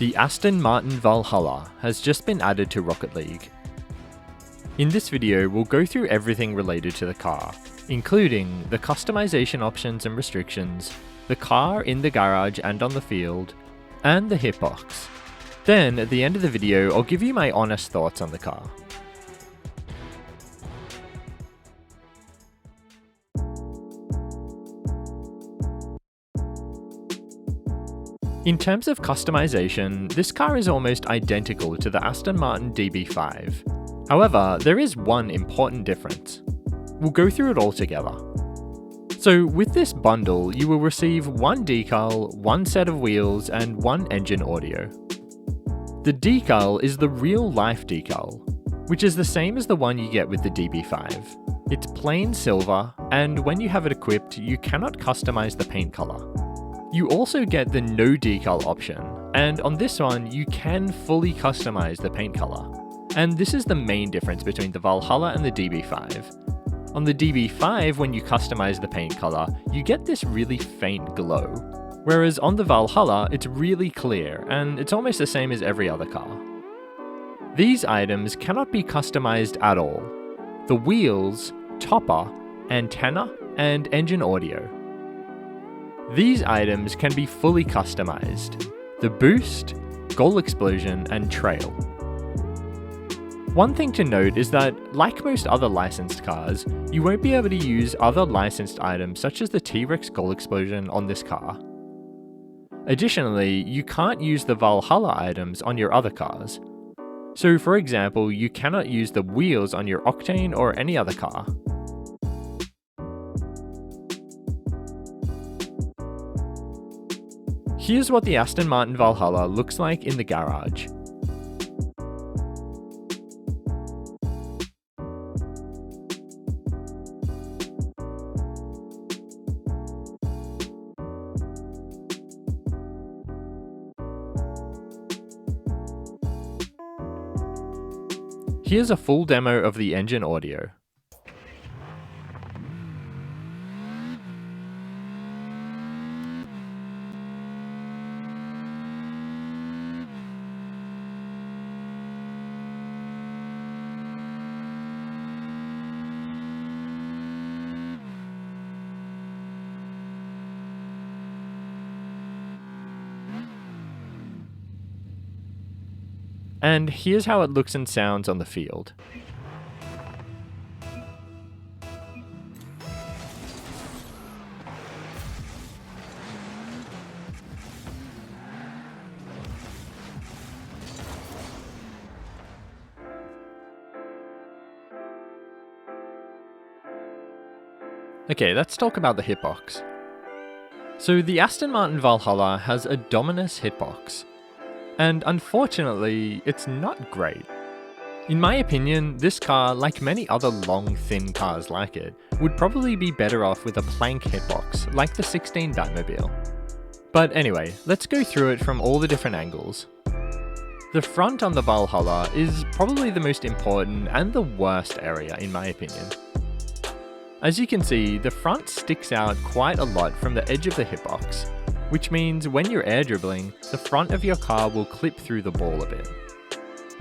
The Aston Martin VALHALLA has just been added to Rocket League. In this video, we'll go through everything related to the car, including the customization options and restrictions, the car in the garage and on the field, and the hitbox. Then, at the end of the video, I'll give you my honest thoughts on the car. In terms of customization, this car is almost identical to the Aston Martin DB5. However, there is one important difference. We'll go through it all together. So with this bundle, you will receive one decal, one set of wheels, and one engine audio. The decal is the real-life decal, which is the same as the one you get with the DB5. It's plain silver, and when you have it equipped, you cannot customize the paint color. You also get the no decal option, and on this one, you can fully customize the paint color. And this is the main difference between the VALHALLA and the DB5. On the DB5, when you customize the paint color, you get this really faint glow. Whereas on the VALHALLA, it's really clear, and it's almost the same as every other car. These items cannot be customized at all. The wheels, topper, antenna, and engine audio. These items can be fully customized: the boost, goal explosion, and trail. One thing to note is that, like most other licensed cars, you won't be able to use other licensed items such as the T-Rex goal explosion on this car. Additionally, you can't use the VALHALLA items on your other cars. So for example, you cannot use the wheels on your Octane or any other car. Here's what the Aston Martin VALHALLA looks like in the garage. Here's a full demo of the engine audio. And here's how it looks and sounds on the field. Okay, let's talk about the hitbox. So the Aston Martin VALHALLA has a Dominus hitbox. And unfortunately, it's not great. In my opinion, this car, like many other long, thin cars like it, would probably be better off with a plank hitbox, like the 16 Batmobile. But anyway, let's go through it from all the different angles. The front on the VALHALLA is probably the most important and the worst area in my opinion. As you can see, the front sticks out quite a lot from the edge of the hitbox, which means when you're air dribbling, the front of your car will clip through the ball a bit.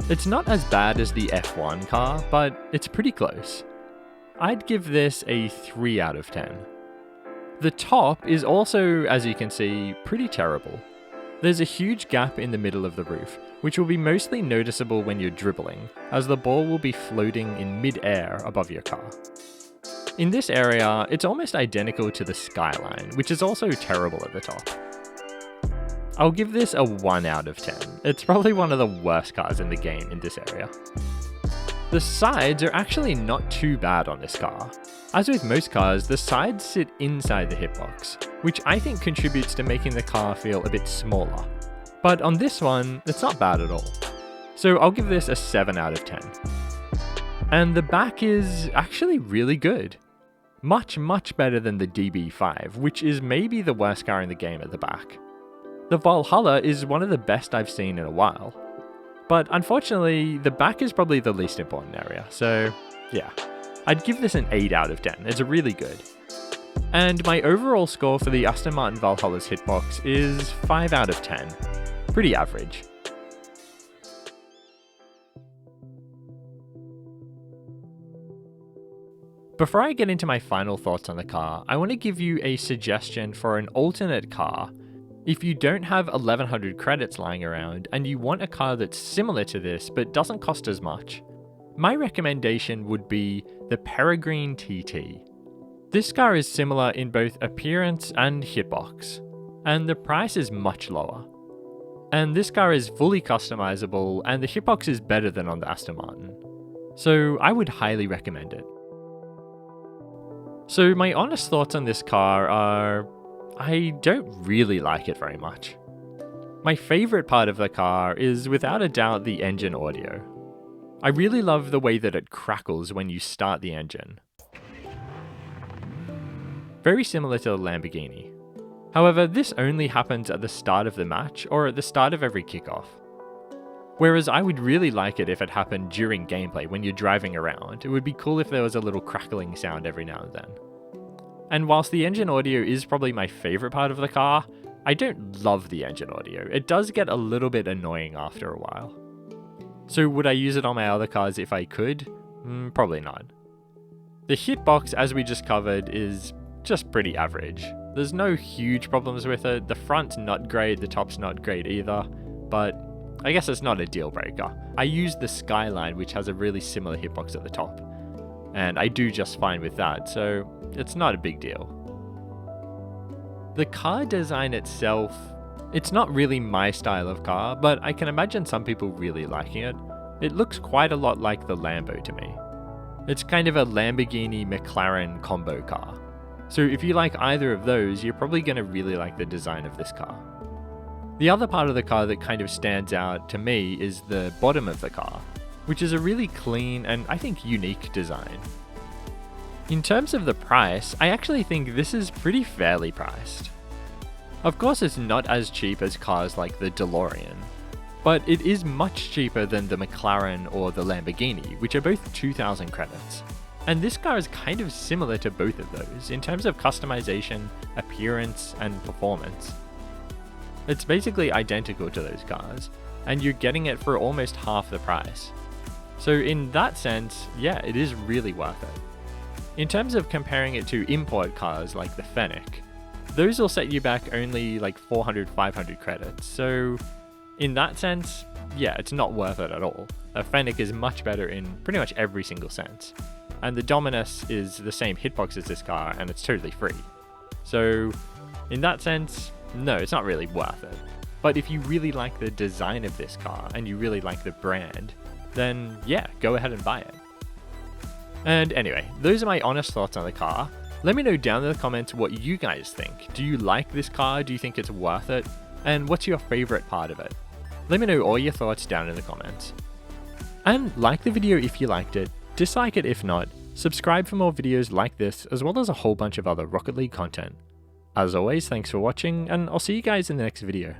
It's not as bad as the F1 car, but it's pretty close. I'd give this a 3 out of 10. The top is also, as you can see, pretty terrible. There's a huge gap in the middle of the roof, which will be mostly noticeable when you're dribbling, as the ball will be floating in mid-air above your car. In this area, it's almost identical to the Skyline, which is also terrible at the top. I'll give this a 1 out of 10. It's probably one of the worst cars in the game in this area. The sides are actually not too bad on this car. As with most cars, the sides sit inside the hitbox, which I think contributes to making the car feel a bit smaller. But on this one, it's not bad at all. So I'll give this a 7 out of 10. And the back is actually really good. Much better than the DB5, which is maybe the worst car in the game at the back. The VALHALLA is one of the best I've seen in a while. But unfortunately, the back is probably the least important area, so yeah. I'd give this an 8 out of 10, it's really good. And my overall score for the Aston Martin VALHALLA's hitbox is 5 out of 10. pretty average. Before I get into my final thoughts on the car, I want to give you a suggestion for an alternate car. If you don't have 1100 credits lying around and you want a car that's similar to this but doesn't cost as much, my recommendation would be the Peregrine TT. This car is similar in both appearance and hitbox, and the price is much lower. And this car is fully customizable and the hitbox is better than on the Aston Martin. So I would highly recommend it. So my honest thoughts on this car are, I don't really like it very much. My favourite part of the car is without a doubt the engine audio. I really love the way that it crackles when you start the engine. Very similar to the Lamborghini. However, this only happens at the start of the match or at the start of every kickoff. Whereas I would really like it if it happened during gameplay when you're driving around. It would be cool if there was a little crackling sound every now and then. And whilst the engine audio is probably my favourite part of the car, I don't love the engine audio. It does get a little bit annoying after a while. So would I use it on my other cars if I could? Probably not. The hitbox, as we just covered, is just pretty average. There's no huge problems with it. The front's not great, the top's not great either, but I guess it's not a deal breaker. I use the Skyline, which has a really similar hitbox at the top, and I do just fine with that, so it's not a big deal. The car design itself, it's not really my style of car, but I can imagine some people really liking it. It looks quite a lot like the Lambo to me. It's kind of a Lamborghini McLaren combo car. So if you like either of those, you're probably going to really like the design of this car. The other part of the car that kind of stands out to me is the bottom of the car, which is a really clean and I think unique design. In terms of the price, I actually think this is pretty fairly priced. Of course, it's not as cheap as cars like the DeLorean, but it is much cheaper than the McLaren or the Lamborghini, which are both 2,000 credits. And this car is kind of similar to both of those in terms of customization, appearance, and performance. It's basically identical to those cars, and you're getting it for almost half the price. So in that sense, yeah, it is really worth it. In terms of comparing it to import cars like the Fennec, those will set you back only like 400, 500 credits. So in that sense, yeah, it's not worth it at all. A Fennec is much better in pretty much every single sense. And the Dominus is the same hitbox as this car, and it's totally free. So in that sense, no, it's not really worth it. But if you really like the design of this car and you really like the brand, then yeah, go ahead and buy it. And anyway, those are my honest thoughts on the car. Let me know down in the comments what you guys think. Do you like this car? Do you think it's worth it? And what's your favorite part of it? Let me know all your thoughts down in the comments. And like the video if you liked it, dislike it if not, subscribe for more videos like this as well as a whole bunch of other Rocket League content. As always, thanks for watching, and I'll see you guys in the next video.